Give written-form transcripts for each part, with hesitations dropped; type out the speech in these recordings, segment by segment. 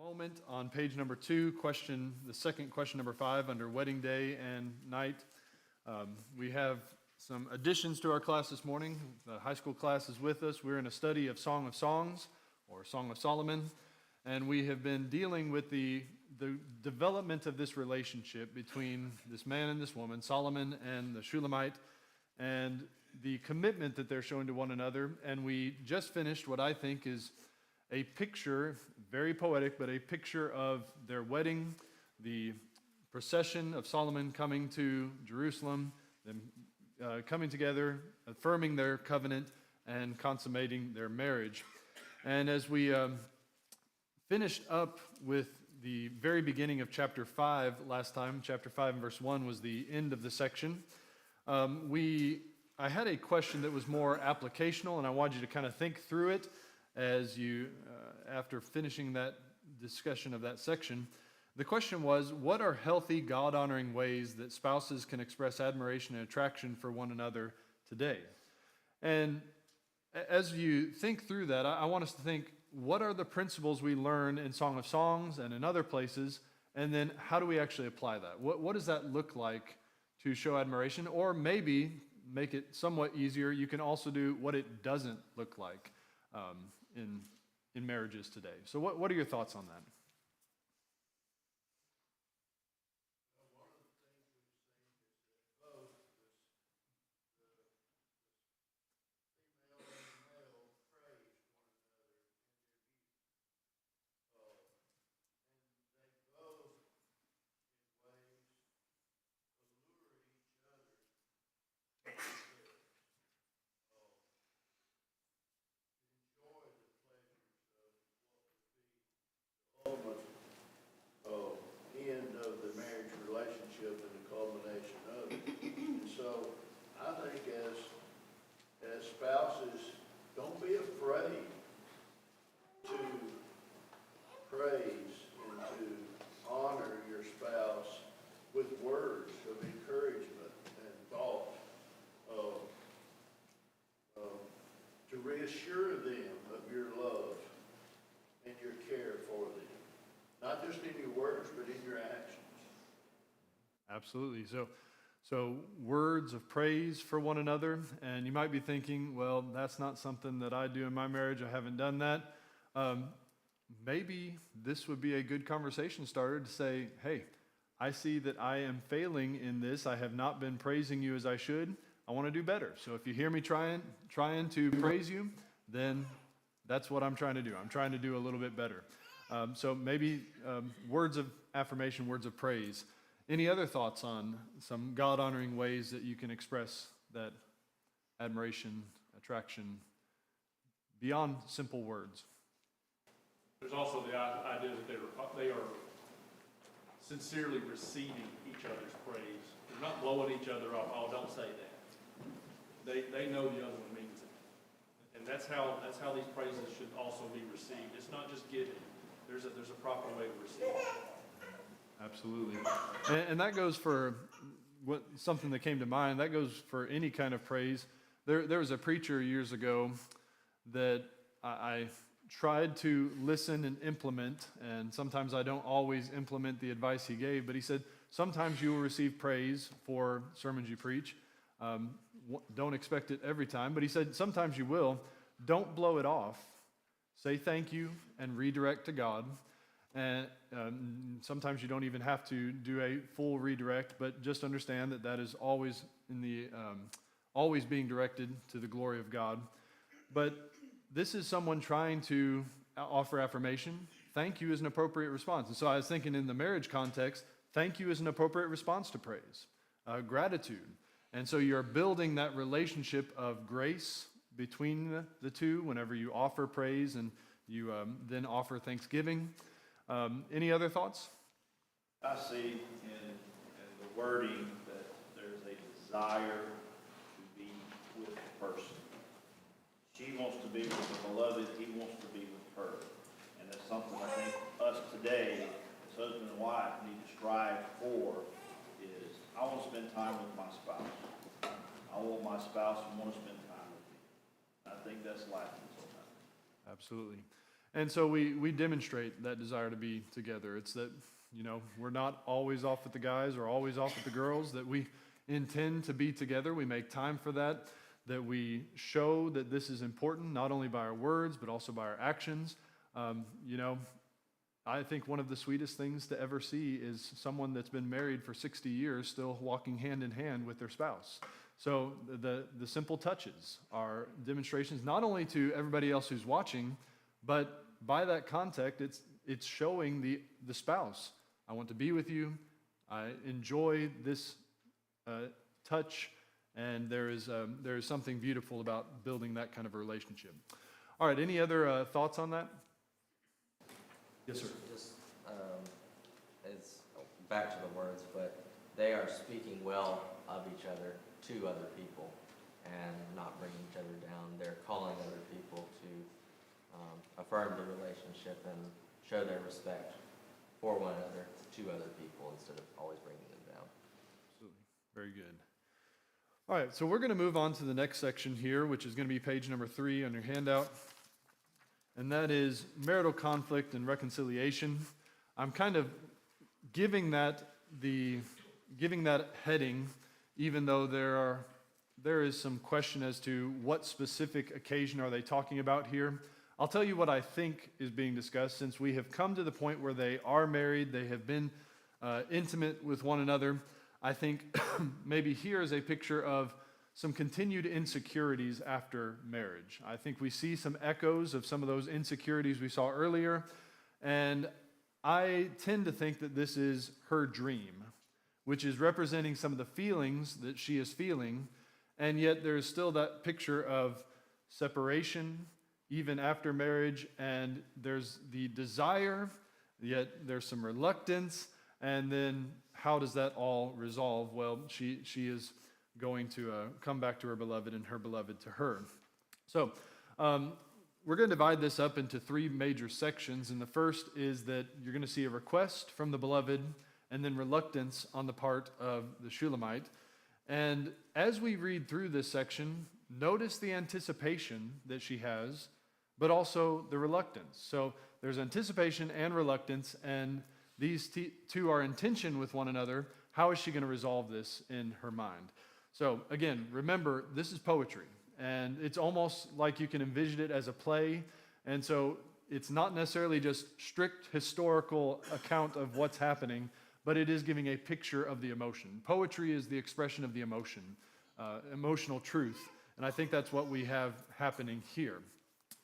moment on page number 2, the second question number 5 under wedding day and night. We have some additions to our class this morning. The high school class is with us. We're in a study of Song of Songs, or Song of Solomon, and we have been dealing with the development of this relationship between this man and this woman, Solomon and the Shulamite, and the commitment that they're showing to one another. And we just finished what I think is a picture, very poetic, but a picture of their wedding, the procession of Solomon coming to Jerusalem, them coming together, affirming their covenant, and consummating their marriage. And as we finished up with the very beginning of chapter 5 last time, chapter 5 and verse 1 was the end of the section, I had a question that was more applicational, and I wanted you to kind of think through it as you, after finishing that discussion of that section. The question was, what are healthy, God-honoring ways that spouses can express admiration and attraction for one another today? And as you think through that, I want us to think, what are the principles we learn in Song of Songs and in other places, and then how do we actually apply that? What does that look like to show admiration? Or maybe, make it somewhat easier, you can also do what it doesn't look like in marriages today. So what are your thoughts on that? End of the marriage relationship and the culmination of it. And so I think as spouses, don't be afraid to praise and to honor your spouse with words of encouragement and thought, to reassure them of your love and your care for them. Not just in your words, but in your actions. Absolutely. So words of praise for one another, and you might be thinking, well, that's not something that I do in my marriage. I haven't done that. Maybe this would be a good conversation starter to say, hey, I see that I am failing in this. I have not been praising you as I should. I want to do better. So if you hear me trying to praise you, then that's what I'm trying to do. I'm trying to do a little bit better. So maybe words of affirmation, words of praise. Any other thoughts on some God-honoring ways that you can express that admiration, attraction, beyond simple words? There's also the idea that they are sincerely receiving each other's praise. They're not blowing each other off. Oh, don't say that. They know the other one means it, and that's how these praises should also be received. It's not just giving. There's a proper way to receive it. Absolutely. And that goes for something that came to mind. That goes for any kind of praise. There was a preacher years ago that I tried to listen and implement, and sometimes I don't always implement the advice he gave, but he said, sometimes you will receive praise for sermons you preach. Don't expect it every time, but he said, sometimes you will. Don't blow it off. Say thank you and redirect to God. And sometimes you don't even have to do a full redirect, but just understand that is always always being directed to the glory of God. But this is someone trying to offer affirmation. Thank you is an appropriate response. And so I was thinking in the marriage context, thank you is an appropriate response to praise, gratitude. And so you're building that relationship of grace between the two whenever you offer praise and you then offer thanksgiving. Any other thoughts? I see in the wording that there's a desire to be with the person. She wants to be with the beloved, he wants to be with her. And that's something I think us today, as husband and wife, need to strive for, is I want to spend time with my spouse. I want my spouse to want to spend time with me. I think that's lacking sometimes. Absolutely. And so we demonstrate that desire to be together. It's that, you know, we're not always off with the guys or always off with the girls, that we intend to be together. We make time for that, that we show that this is important, not only by our words, but also by our actions. You know, I think one of the sweetest things to ever see is someone that's been married for 60 years still walking hand in hand with their spouse. So the simple touches are demonstrations not only to everybody else who's watching, but by that contact, it's showing the spouse, I want to be with you, I enjoy this touch, and there is something beautiful about building that kind of a relationship. All right, any other thoughts on that? Yes, sir. Just, it's back to the words, but they are speaking well of each other to other people and not bringing each other down. They're calling other people to affirm the relationship and show their respect for one another to other people instead of always bringing them down. Absolutely. Very good. All right, so we're going to move on to the next section here, which is going to be page number 3 on your handout. And that is marital conflict and reconciliation. I'm kind of giving that heading, even though there is some question as to what specific occasion are they talking about here. I'll tell you what I think is being discussed, since we have come to the point where they are married, they have been intimate with one another. I think maybe here is a picture of some continued insecurities after marriage. I think we see some echoes of some of those insecurities we saw earlier, and I tend to think that this is her dream, which is representing some of the feelings that she is feeling, and yet there's still that picture of separation, even after marriage, and there's the desire, yet there's some reluctance, and then how does that all resolve? Well, she is going to come back to her beloved and her beloved to her. So we're going to divide this up into 3 major sections, and the first is that you're going to see a request from the beloved and then reluctance on the part of the Shulamite. And as we read through this section, notice the anticipation that she has, but also the reluctance. So there's anticipation and reluctance, and these two are in tension with one another. How is she going to resolve this in her mind? So again, remember, this is poetry, and it's almost like you can envision it as a play, and so it's not necessarily just strict historical account of what's happening, but it is giving a picture of the emotion. Poetry is the expression of the emotion, emotional truth, and I think that's what we have happening here.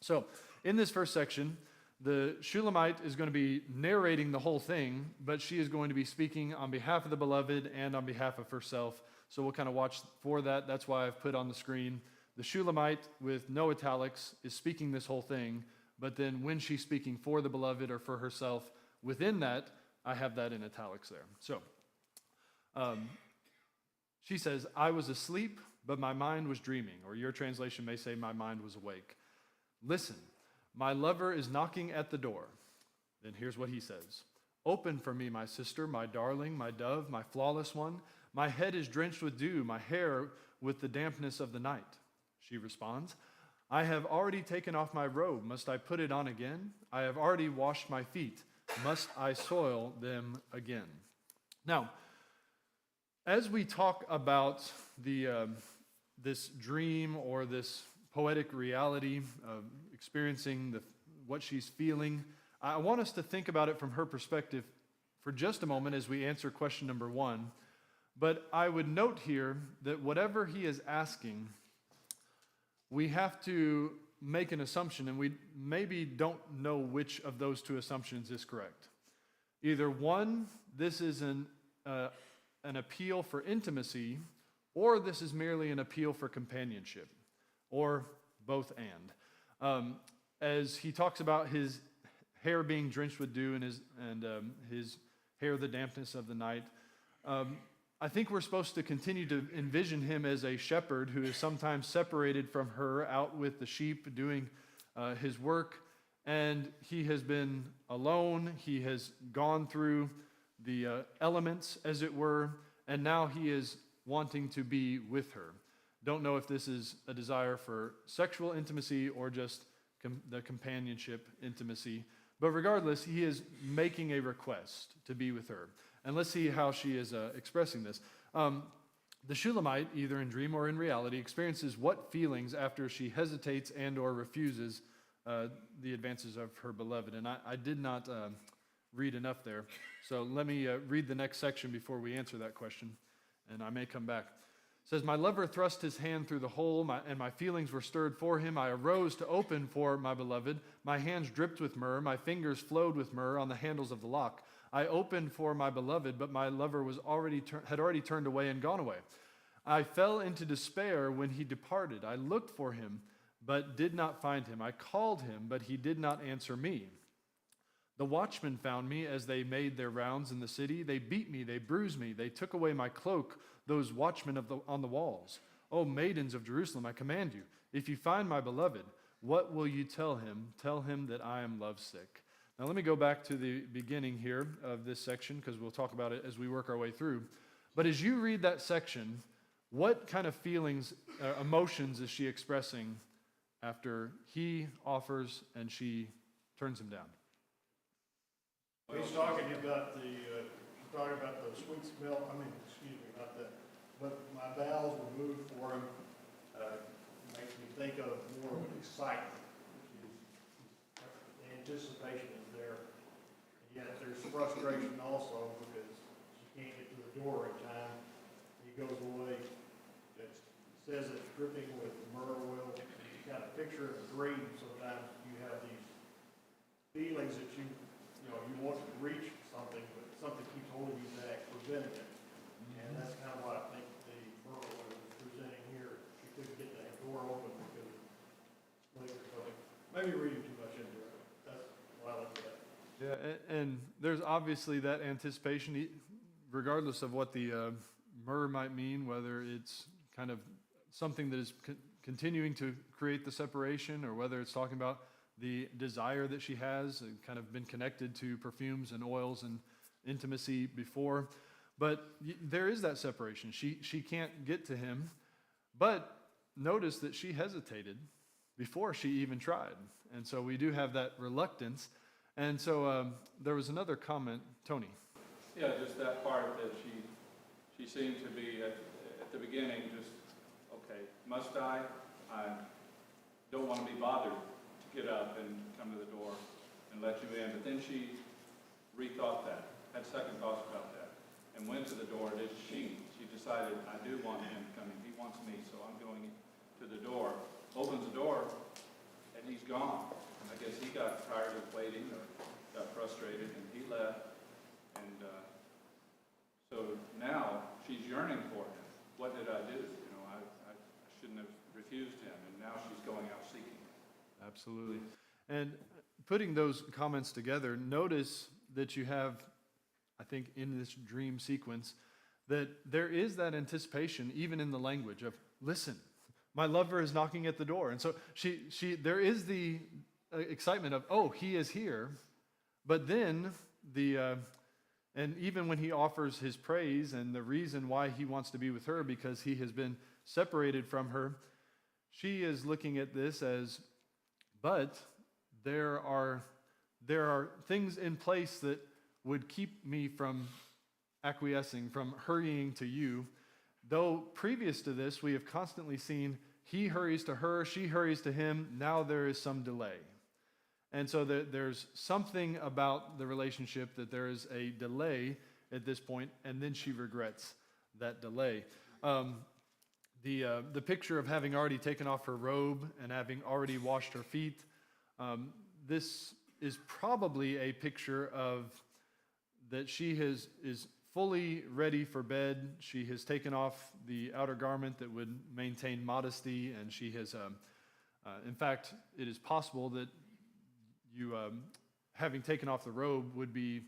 So in this first section, the Shulamite is going to be narrating the whole thing, but she is going to be speaking on behalf of the beloved and on behalf of herself. So we'll kind of watch for that. That's why I've put on the screen the Shulamite with no italics is speaking this whole thing, but then when she's speaking for the beloved or for herself, within that, I have that in italics there. So she says, I was asleep, but my mind was dreaming, or your translation may say my mind was awake. Listen, my lover is knocking at the door. Then here's what he says. Open for me, my sister, my darling, my dove, my flawless one. My head is drenched with dew, my hair with the dampness of the night. She responds, I have already taken off my robe. Must I put it on again? I have already washed my feet. Must I soil them again? Now, as we talk about this dream or this poetic reality of experiencing what she's feeling, I want us to think about it from her perspective for just a moment as we answer question number 1. But I would note here that whatever he is asking, we have to make an assumption, and we maybe don't know which of those 2 assumptions is correct. Either 1, this is an appeal for intimacy, or this is merely an appeal for companionship, or both and. As he talks about his hair being drenched with dew and his hair the dampness of the night, I think we're supposed to continue to envision him as a shepherd who is sometimes separated from her out with the sheep doing his work, and he has been alone. He has gone through the elements, as it were, and now he is wanting to be with her. Don't know if this is a desire for sexual intimacy or just the companionship, intimacy. But regardless, he is making a request to be with her. And let's see how she is expressing this. The Shulamite, either in dream or in reality, experiences what feelings after she hesitates and or refuses the advances of her beloved. And I did not read enough there. So let me read the next section before we answer that question, and I may come back. It says, my lover thrust his hand through the hole, and my feelings were stirred for him. I arose to open for my beloved. My hands dripped with myrrh. My fingers flowed with myrrh on the handles of the lock. I opened for my beloved, but my lover had already turned away and gone away. I fell into despair when he departed. I looked for him, but did not find him. I called him, but he did not answer me. The watchmen found me as they made their rounds in the city. They beat me, they bruised me, they took away my cloak, those watchmen on the walls. O maidens of Jerusalem, I command you, if you find my beloved, what will you tell him? Tell him that I am lovesick. Now let me go back to the beginning here of this section, because we'll talk about it as we work our way through. But as you read that section, what kind of feelings, emotions is she expressing after he offers and she turns him down? He's talking about the sweet smell, excuse me, not that, but my bowels were moved for him, makes me think of more of an excitement. The anticipation is there, and yet there's frustration also because she can't get to the door in time. He goes away, it says it's dripping with myrrh oil. You kind of picture in a dream sometimes you have these feelings that you want to reach something, but something keeps holding you back, preventing it. And that's kind of what I think the myrrh oil is presenting here. She couldn't get that door open because later, so maybe reading too much into it. That's why I look at that. Yeah, and there's obviously that anticipation, regardless of what the myrrh might mean, whether it's kind of something that is continuing to create the separation, or whether it's talking about the desire that she has, kind of been connected to perfumes and oils and intimacy before. But there is that separation. She can't get to him. But notice that she hesitated before she even tried. And so we do have that reluctance. And so there was another comment. Tony. Yeah, just that part that she seemed to be at the beginning just, okay, must I? I don't want to be bothered to get up and come to the door and let you in. But then she rethought that, had second thoughts about that, and went to the door. She decided, I do want him coming. He wants me, so I'm going to the door. Opens the door, and he's gone. I guess he got tired of waiting or got frustrated, and he left. And so now she's yearning for him. What did I do? I shouldn't have refused him, and now she's going out seeking him. Absolutely. And putting those comments together, notice that you have, I think, in this dream sequence, that there is that anticipation, even in the language of, listen, my lover is knocking at the door. And so there is the excitement of, oh, he is here. But then and even when he offers his praise and the reason why he wants to be with her, because he has been separated from her, she is looking at this as, but there are things in place that would keep me from acquiescing, from hurrying to you. Though previous to this, we have constantly seen he hurries to her, she hurries to him. Now there is some delay. And so there's something about the relationship that there is a delay at this point, and then she regrets that delay. The picture of having already taken off her robe and having already washed her feet, this is probably a picture of that she is fully ready for bed. She has taken off the outer garment that would maintain modesty, and she has, in fact, it is possible that you, having taken off the robe, would be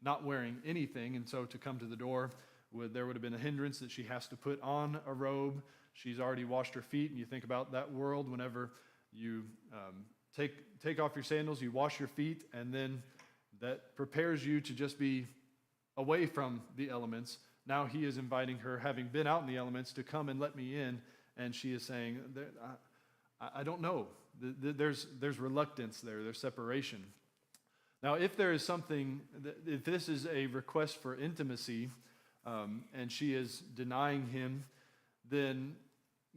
not wearing anything, and so to come to the door, there would have been a hindrance that she has to put on a robe. She's already washed her feet, and you think about that world whenever you take off your sandals, you wash your feet, and then that prepares you to just be away from the elements. Now he is inviting her, having been out in the elements, to come and let me in, and she is saying, I don't know. there's reluctance there, there's separation. Now, if there is something, if this is a request for intimacy, and she is denying him, then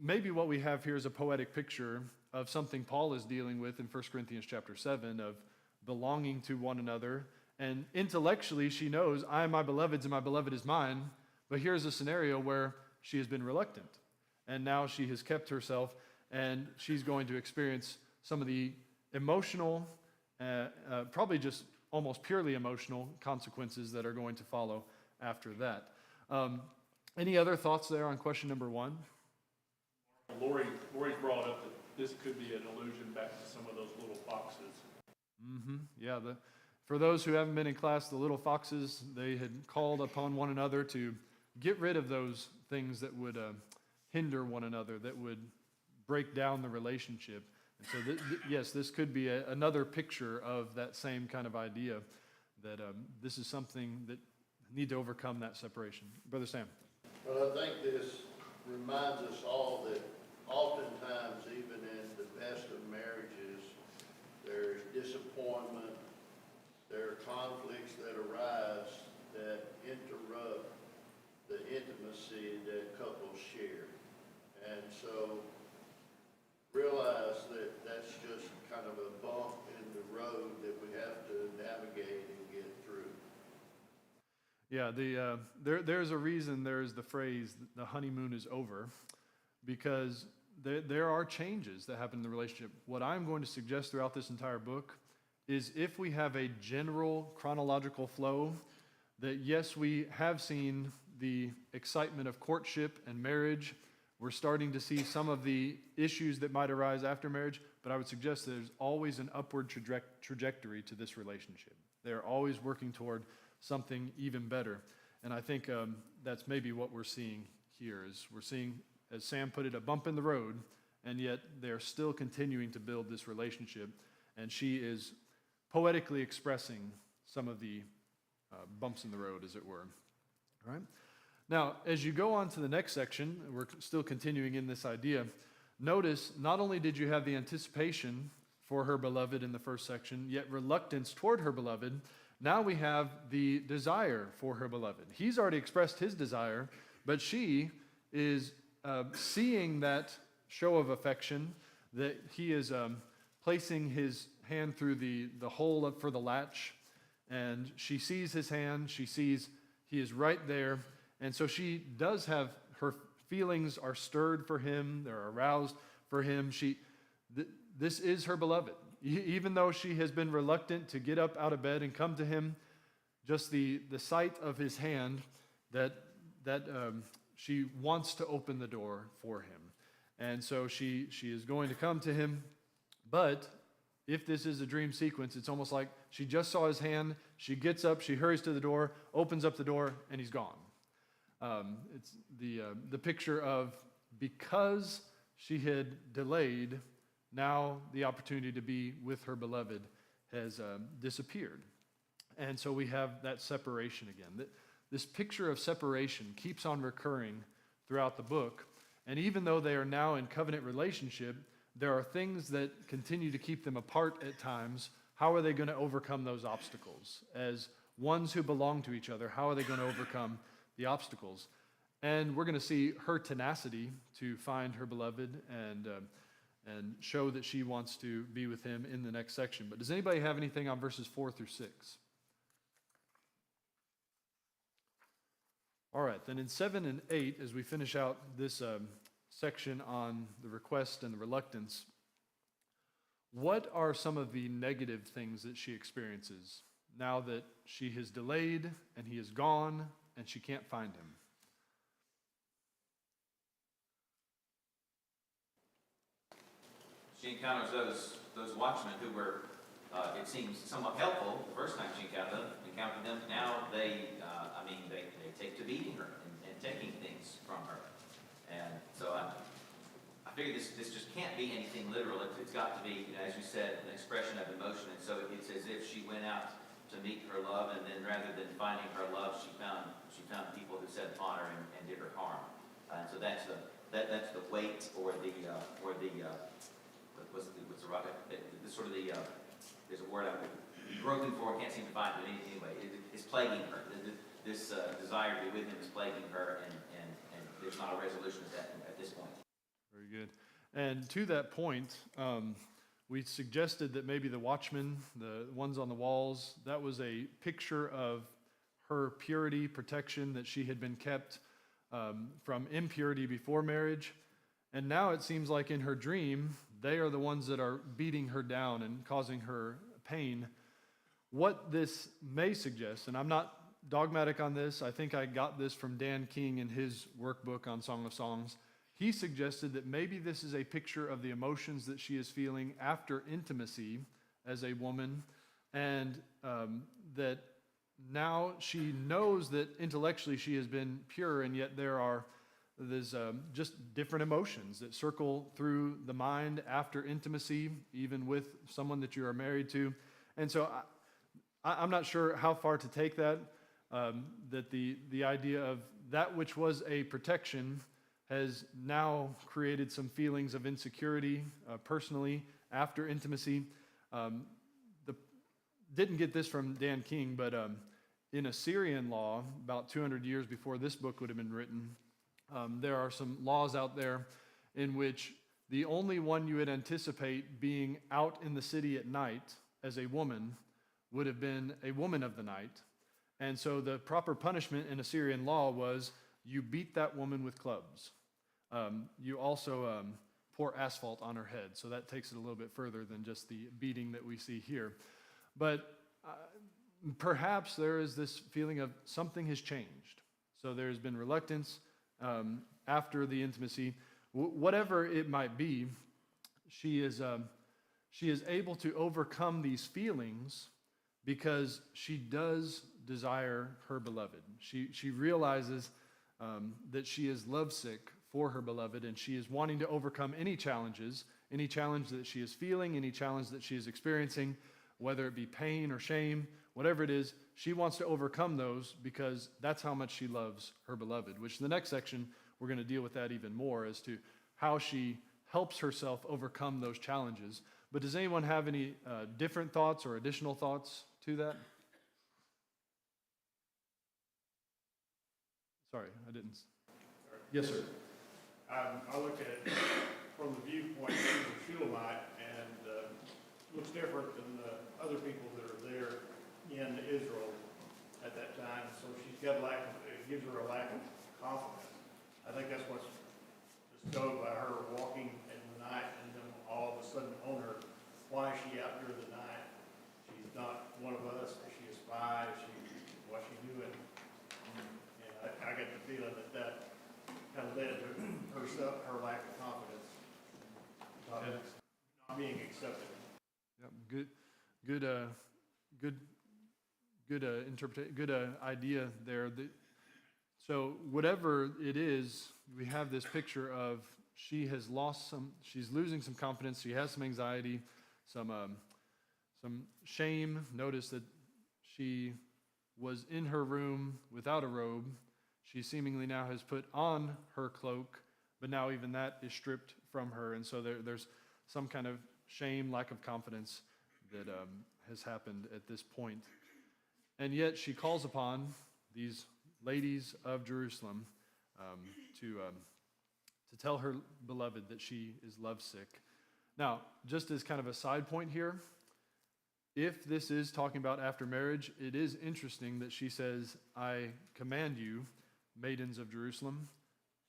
maybe what we have here is a poetic picture of something Paul is dealing with in 1 Corinthians chapter 7 of belonging to one another. And intellectually, she knows, I am my beloved's and my beloved is mine. But here's a scenario where she has been reluctant. And now she has kept herself, and she's going to experience some of the emotional, probably just almost purely emotional consequences that are going to follow after that. Any other thoughts there on question number 1? Lori's brought up that this could be an allusion back to some of those little foxes. Yeah, for those who haven't been in class, the little foxes, they had called upon one another to get rid of those things that would hinder one another, that would break down the relationship. And so, yes, this could be another picture of that same kind of idea, that this is something that need to overcome that separation. Brother Sam. Well, I think this reminds us all that oftentimes, even in the best of marriages, there's disappointment, there are conflicts that arise that interrupt the intimacy that couples share. And so realize that that's just kind of a bump in the road that we have to navigate and get through. Yeah, there's a reason there's the phrase, the honeymoon is over, because there are changes that happen in the relationship. What I'm going to suggest throughout this entire book is if we have a general chronological flow, that yes, we have seen the excitement of courtship and marriage. We're starting to see some of the issues that might arise after marriage, but I would suggest there's always an upward trajectory to this relationship. They're always working toward something even better. And I think that's maybe what we're seeing here, is we're seeing, as Sam put it, a bump in the road, and yet they're still continuing to build this relationship. And she is poetically expressing some of the bumps in the road, as it were. All right? Now, as you go on to the next section, we're still continuing in this idea. Notice, not only did you have the anticipation for her beloved in the first section, yet reluctance toward her beloved, now we have the desire for her beloved. He's already expressed his desire, but she is seeing that show of affection, that he is placing his hand through the hole for the latch, and she sees his hand, she sees he is right there, and so she does have, her feelings are stirred for him, they're aroused for him. This is her beloved. Even though she has been reluctant to get up out of bed and come to him, just the sight of his hand, that she wants to open the door for him. And so she is going to come to him, but if this is a dream sequence, it's almost like she just saw his hand, she gets up, she hurries to the door, opens up the door, and he's gone. It's the picture of, because she had delayed, now the opportunity to be with her beloved has disappeared. And so we have that separation again. This picture of separation keeps on recurring throughout the book. And even though they are now in covenant relationship, there are things that continue to keep them apart at times. How are they going to overcome those obstacles? As ones who belong to each other, how are they going to overcome the obstacles? And we're going to see her tenacity to find her beloved and show that she wants to be with him in the next section. But does anybody have anything on verses 4 through 6? All right, then in 7 and 8, as we finish out this section on the request and the reluctance, what are some of the negative things that she experiences now that she has delayed and he is gone and she can't find him? She encounters those watchmen who were, it seems, somewhat helpful the first time she encountered them. Now they take to beating her and taking things from her. And so I figure this just can't be anything literal. It's got to be, as you said, an expression of emotion. And so it's as if she went out to meet her love, and then rather than finding her love, she found people who set upon her and did her harm. And so that's the weight or the what's the right, the sort of the, there's a word I'm groping for, can't seem to find it anyway. It's plaguing her. This desire to be with him is plaguing her, and there's not a resolution at this point. Very good. And to that point, we suggested that maybe the watchmen, the ones on the walls, that was a picture of her purity, protection, that she had been kept from impurity before marriage. And now it seems like in her dream, they are the ones that are beating her down and causing her pain. What this may suggest, and I'm not dogmatic on this, I think I got this from Dan King in his workbook on Song of Songs. He suggested that maybe this is a picture of the emotions that she is feeling after intimacy as a woman, and that now she knows that intellectually she has been pure, and yet there's just different emotions that circle through the mind after intimacy, even with someone that you are married to. And so I'm not sure how far to take that, that the idea of that which was a protection has now created some feelings of insecurity personally after intimacy. Didn't get this from Dan King, but in Assyrian law, about 200 years before this book would have been written, there are some laws out there in which the only one you would anticipate being out in the city at night as a woman would have been a woman of the night. And so the proper punishment in Assyrian law was you beat that woman with clubs. You also pour asphalt on her head, so that takes it a little bit further than just the beating that we see here. But perhaps there is this feeling of something has changed. So there's been reluctance after the intimacy. Whatever it might be, she is able to overcome these feelings because she does desire her beloved. She realizes that she is lovesick for her beloved, and she is wanting to overcome any challenge that she is feeling, any challenge that she is experiencing, whether it be pain or shame, whatever it is, she wants to overcome those because that's how much she loves her beloved, which in the next section, we're going to deal with that even more as to how she helps herself overcome those challenges. But does anyone have any different thoughts or additional thoughts to that? Sorry, I didn't. Yes, sir. I look at it from the viewpoint of the Shulamite, and looks different than the other people that are there in Israel at that time. So she's got it gives her a lack of confidence. I think that's what's bestowed by her walking in the night and then all of a sudden on her. Why is she out during the night? She's not one of us. Is she a spy? What's she doing? And I get the feeling that kind of led to her lack of confidence, not being accepted. Yeah, good idea there. So whatever it is, we have this picture of she's losing some confidence. She has some anxiety, some shame. Notice that she was in her room without a robe. She seemingly now has put on her cloak, but now even that is stripped from her. And so there's some kind of shame, lack of confidence that has happened at this point. And yet she calls upon these ladies of Jerusalem to tell her beloved that she is lovesick. Now, just as kind of a side point here, if this is talking about after marriage, it is interesting that she says, I command you, maidens of Jerusalem.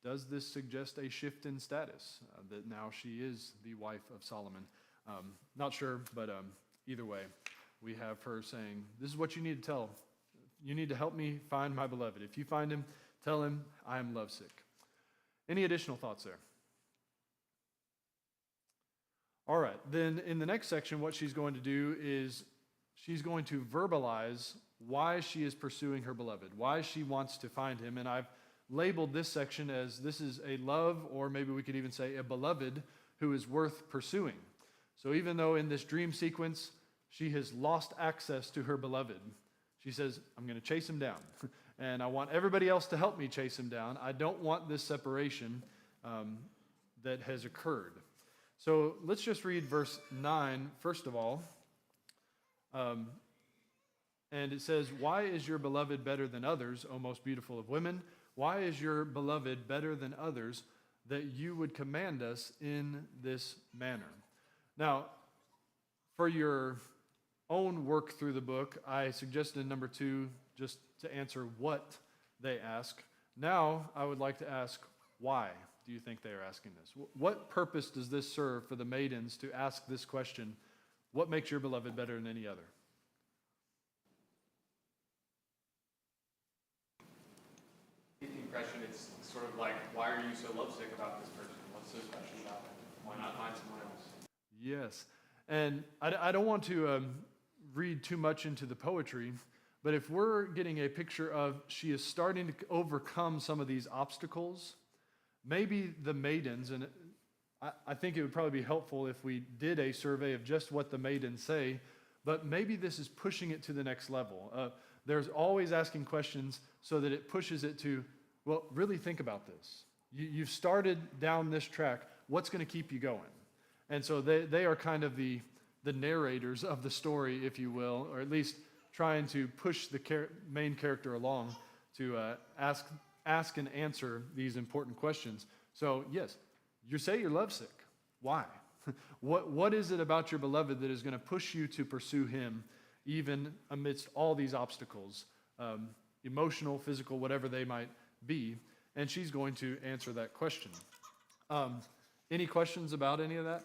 Does this suggest a shift in status, that now she is the wife of Solomon? Not sure, but either way, we have her saying, this is what you need to tell. You need to help me find my beloved. If you find him, tell him I am lovesick. Any additional thoughts there? All right, then in the next section, what she's going to do is she's going to verbalize why she is pursuing her beloved, why she wants to find him. And I've labeled this section as this is a love, or maybe we could even say a beloved who is worth pursuing. So even though in this dream sequence, she has lost access to her beloved, she says, I'm going to chase him down. And I want everybody else to help me chase him down. I don't want this separation that has occurred. So let's just read verse 9 first of all. And it says, "Why is your beloved better than others, O most beautiful of women? Why is your beloved better than others, that you would command us in this manner?" Now, for your own work through the book, I suggested in number 2 just to answer what they ask. Now, I would like to ask, why do you think they are asking this? What purpose does this serve for the maidens to ask this question, what makes your beloved better than any other? I get the impression it's sort of like, why are you so lovesick about this person? What's so special about them? Why not find someone else? Yes, and I don't want to read too much into the poetry, but if we're getting a picture of she is starting to overcome some of these obstacles, maybe the maidens, and I think it would probably be helpful if we did a survey of just what the maidens say, but maybe this is pushing it to the next level. There's always asking questions so that it pushes it to, well, really think about this. You've started down this track. What's going to keep you going? And so they are kind of the narrators of the story, if you will, or at least trying to push the main character along to ask and answer these important questions. So yes, you say you're lovesick. Why? What is it about your beloved that is going to push you to pursue him even amidst all these obstacles, emotional, physical, whatever they might be? And she's going to answer that question. Any questions about any of that?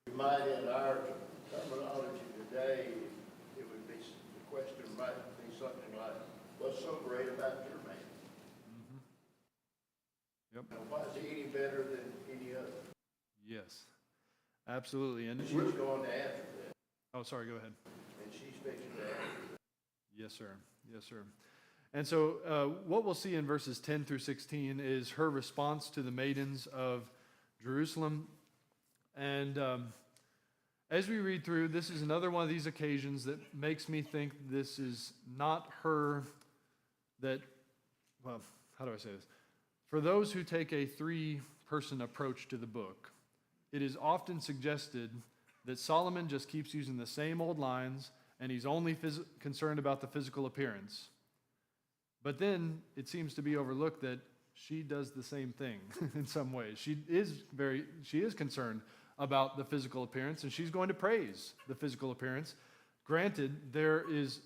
We might, in our terminology today, it would be, the question might be something like, what's so great about your man? Yep. And why is he any better than any other? Yes, absolutely. And She's going to answer that, oh, sorry, go ahead. and she's fixing to answer that. Yes, sir. Yes, sir. And so what we'll see in verses 10 through 16 is her response to the maidens of Jerusalem. And as we read through, this is another one of these occasions that makes me think this is not her that, well, how do I say this? For those who take a three-person approach to the book, it is often suggested that Solomon just keeps using the same old lines and he's only concerned about the physical appearance. But then it seems to be overlooked that she does the same thing in some ways. She is concerned about the physical appearance, and she's going to praise the physical appearance. Granted, there is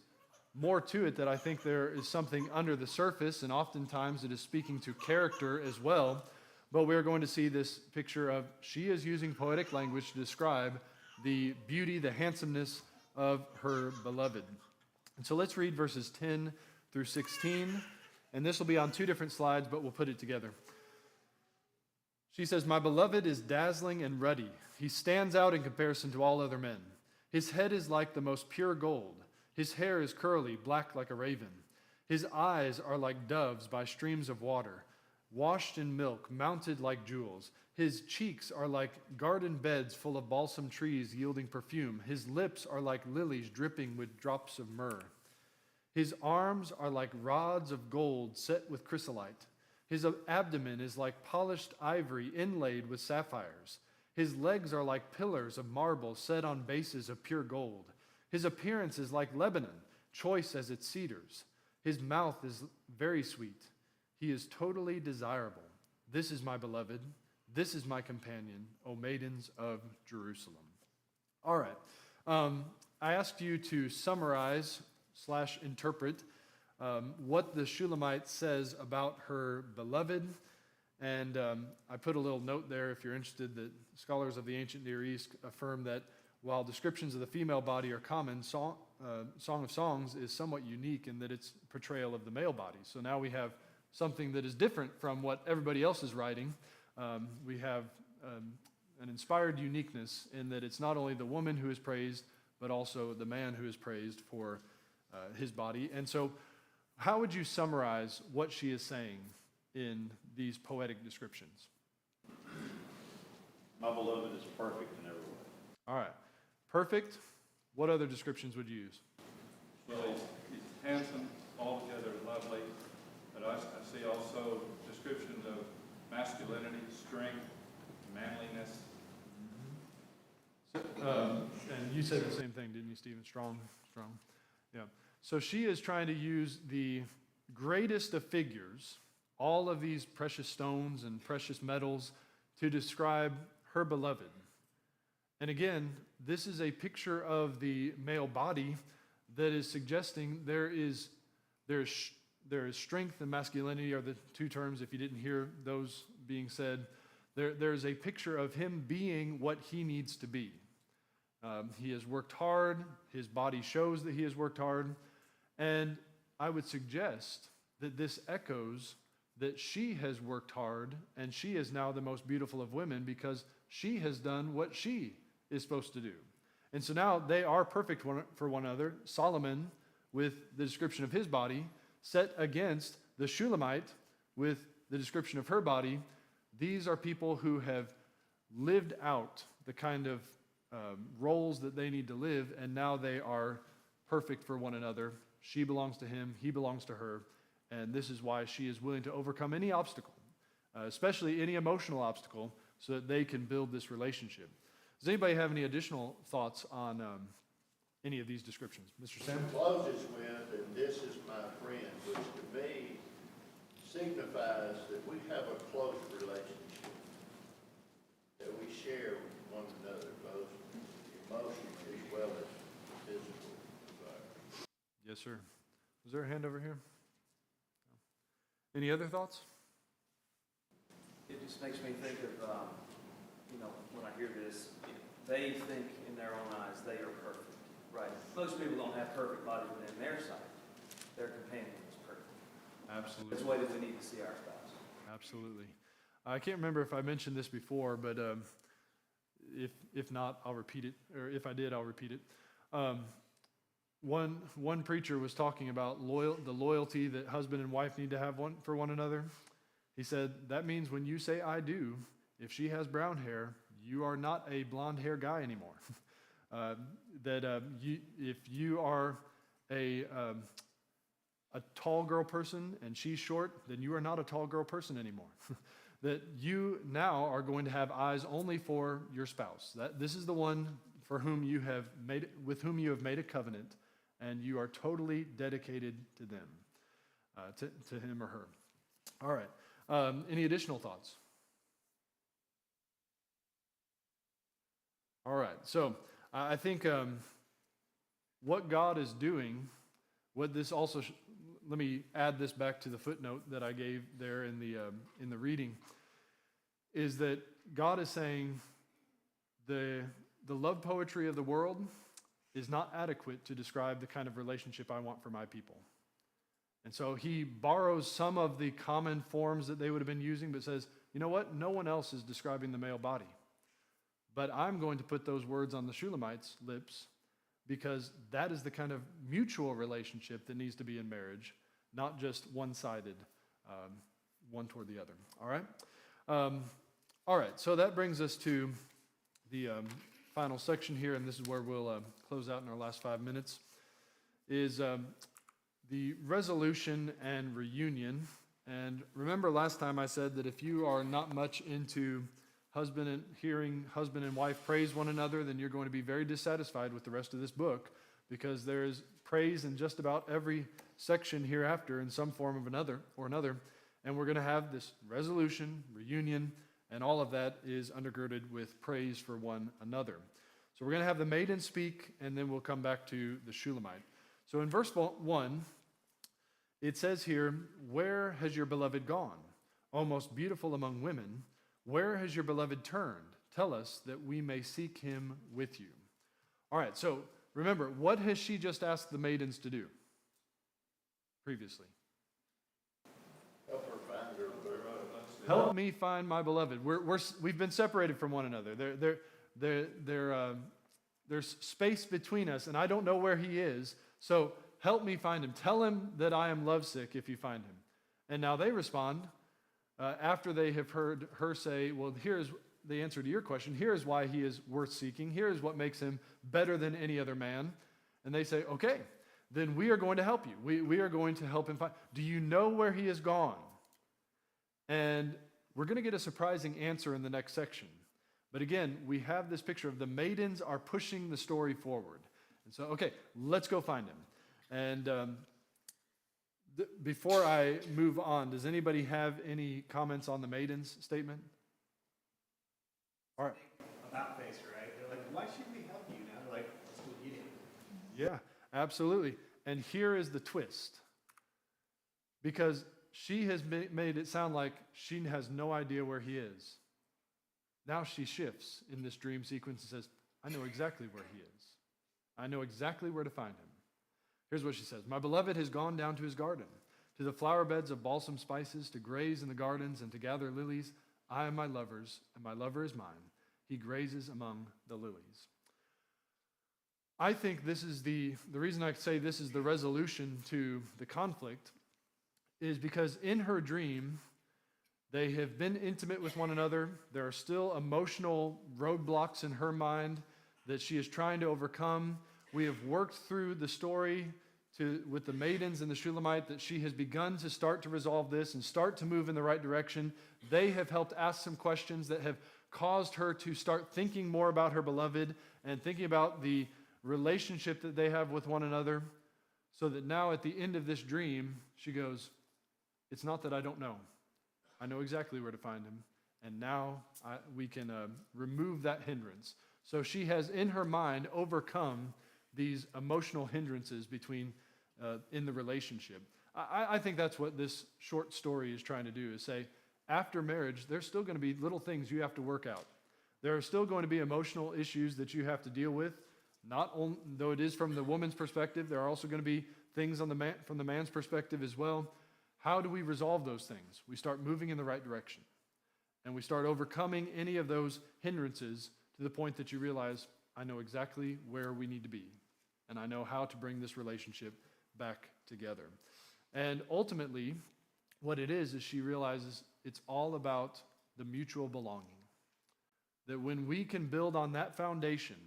more to it that I think there is something under the surface, and oftentimes it is speaking to character as well. But we're going to see this picture of she is using poetic language to describe the beauty, the handsomeness of her beloved. And so let's read verses 10 through 16, and this will be on 2 different slides, but we'll put it together. She says, "My beloved is dazzling and ruddy. He stands out in comparison to all other men. His head is like the most pure gold. His hair is curly, black like a raven. His eyes are like doves by streams of water, washed in milk, mounted like jewels. His cheeks are like garden beds full of balsam trees yielding perfume. His lips are like lilies dripping with drops of myrrh. His arms are like rods of gold set with chrysolite. His abdomen is like polished ivory inlaid with sapphires. His legs are like pillars of marble set on bases of pure gold. His appearance is like Lebanon, choice as its cedars. His mouth is very sweet. He is totally desirable. This is my beloved. This is my companion, O maidens of Jerusalem." All right. I asked you to summarize / interpret what the Shulamite says about her beloved. And I put a little note there, if you're interested, that scholars of the ancient Near East affirm that while descriptions of the female body are common, Song of Songs is somewhat unique in that it's portrayal of the male body. So now we have something that is different from what everybody else is writing. We have an inspired uniqueness in that it's not only the woman who is praised, but also the man who is praised for his body. And so how would you summarize what she is saying in these poetic descriptions? My beloved is perfect in every way. All right. Perfect. What other descriptions would you use? Well, he's handsome, altogether lovely, but I see also descriptions of masculinity, strength, manliness. And you said the same thing, didn't you, Stephen? Strong. Yeah. So she is trying to use the greatest of figures, all of these precious stones and precious metals, to describe her beloved. And again, this is a picture of the male body that is suggesting there is strength and masculinity are the two terms, if you didn't hear those being said. There's a picture of him being what he needs to be. He has worked hard. His body shows that he has worked hard. And I would suggest that this echoes that she has worked hard, and she is now the most beautiful of women because she has done what she is supposed to do. And so now they are perfect for one another. Solomon, with the description of his body, set against the Shulamite with the description of her body. These are people who have lived out the kind of roles that they need to live, and now they are perfect for one another. She belongs to him, he belongs to her, and this is why she is willing to overcome any obstacle, especially any emotional obstacle, so that they can build this relationship. Does anybody have any additional thoughts on any of these descriptions? Mr. Sam? Closes with, and this is my friend, which to me signifies that we have a close relationship, that we share with one another, both emotionally as well as physical. Yes, sir. Was there a hand over here? Any other thoughts? It just makes me think of, when I hear this, they think in their own eyes they are perfect, right? Most people don't have perfect bodies, but in their sight, their companion is perfect. Absolutely. That's the way that we need to see our spouse. Absolutely. I can't remember if I mentioned this before, but if not, I'll repeat it. Or if I did, I'll repeat it. One preacher was talking about the loyalty that husband and wife need to have for one another. He said, that means when you say I do, if she has brown hair, you are not a blonde hair guy anymore. If you are a tall girl person and she's short, then you are not a tall girl person anymore. That you now are going to have eyes only for your spouse. This is the one for whom you have with whom you have made a covenant, and you are totally dedicated to them, to him or her. All right. Any additional thoughts? All right. So I think what God is doing, what this also, let me add this back to the footnote that I gave there in the reading, is that God is saying the love poetry of the world is not adequate to describe the kind of relationship I want for my people. And so he borrows some of the common forms that they would have been using, but says, you know what? No one else is describing the male body. But I'm going to put those words on the Shulamite's lips because that is the kind of mutual relationship that needs to be in marriage, not just one-sided, one toward the other. All right? All right, so that brings us to the final section here, and this is where we'll close out in our last 5 minutes, is the resolution and reunion. And remember last time I said that if you are not much into hearing husband and wife praise one another, then you're going to be very dissatisfied with the rest of this book, because there is praise in just about every section hereafter in some form of another. And we're going to have this resolution, reunion, and all of that is undergirded with praise for one another. So we're going to have the maiden speak, and then we'll come back to the Shulamite. So in verse 1, it says here, where has your beloved gone? O most beautiful among women, where has your beloved turned? Tell us that we may seek him with you. All right, so remember, what has she just asked the maidens to do previously? Help her find her beloved. Help me find my beloved. We've been separated from one another. There's space between us, and I don't know where he is. So help me find him. Tell him that I am lovesick if you find him. And now they respond after they have heard her say, well, here's the answer to your question. Here's why he is worth seeking. Here's what makes him better than any other man. And they say, okay, then we are going to help you. We are going to help him find. Do you know where he is gone? And we're going to get a surprising answer in the next section. But again, we have this picture of the maidens are pushing the story forward. And so, okay, let's go find him. And before I move on, does anybody have any comments on the maidens statement? All right. About face, right? They're like, why should we help you? Now they're like, let's go get him. Yeah, absolutely. And here is the twist. Because she has made it sound like she has no idea where he is. Now she shifts in this dream sequence and says, I know exactly where he is. I know exactly where to find him. Here's what she says. My beloved has gone down to his garden, to the flower beds of balsam spices, to graze in the gardens and to gather lilies. I am my lover's, and my lover is mine. He grazes among the lilies. I think this is the reason I say this is the resolution to the conflict is because in her dream, they have been intimate with one another. There are still emotional roadblocks in her mind that she is trying to overcome. We have worked through the story with the maidens and the Shulamite that she has begun to start to resolve this and start to move in the right direction. They have helped ask some questions that have caused her to start thinking more about her beloved and thinking about the relationship that they have with one another, so that now at the end of this dream, she goes, it's not that I don't know. I know exactly where to find him, and now we can remove that hindrance. So she has in her mind overcome these emotional hindrances in the relationship. I think that's what this short story is trying to do, is say, after marriage, there's still going to be little things you have to work out. There are still going to be emotional issues that you have to deal with, not only, though it is from the woman's perspective, there are also going to be things from the man's perspective as well. How do we resolve those things? We start moving in the right direction, and we start overcoming any of those hindrances to the point that you realize, I know exactly where we need to be, and I know how to bring this relationship back together. And ultimately, what it is she realizes it's all about the mutual belonging. That when we can build on that foundation,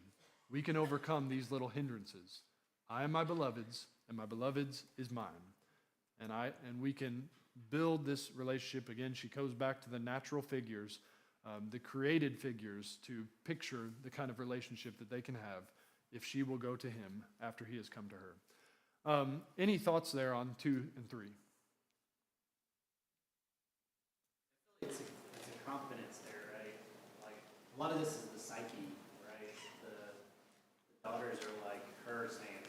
we can overcome these little hindrances. I am my beloved's, and my beloved's is mine. And we can build this relationship. Again, she goes back to the natural figures, the created figures, to picture the kind of relationship that they can have if she will go to him after he has come to her. Any thoughts there on 2 and 3? It's a confidence there, right? Like, a lot of this is the psyche, right? The daughters are like her saying,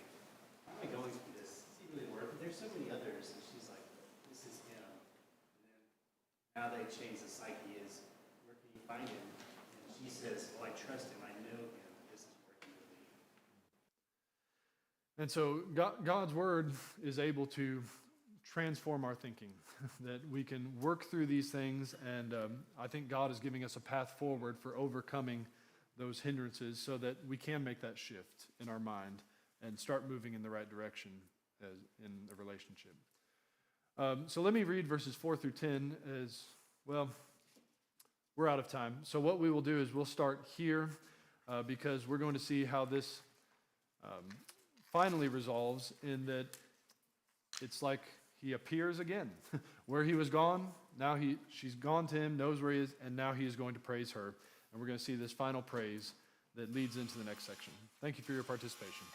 how am I going through this? Is he really worth it? There's so many others. And she's like, this is him. And then now they change the psyche is, where can you find him? And she says, well, I trust him. I know him. This is where he will be. And so God's word is able to transform our thinking, that we can work through these things, and I think God is giving us a path forward for overcoming those hindrances so that we can make that shift in our mind and start moving in the right direction in the relationship. So let me read verses 4 through 10 as, well, we're out of time. So what we will do is we'll start here because we're going to see how this finally resolves in that it's like he appears again. Where he was gone, now she's gone to him, knows where he is, and now he is going to praise her. And we're going to see this final praise that leads into the next section. Thank you for your participation.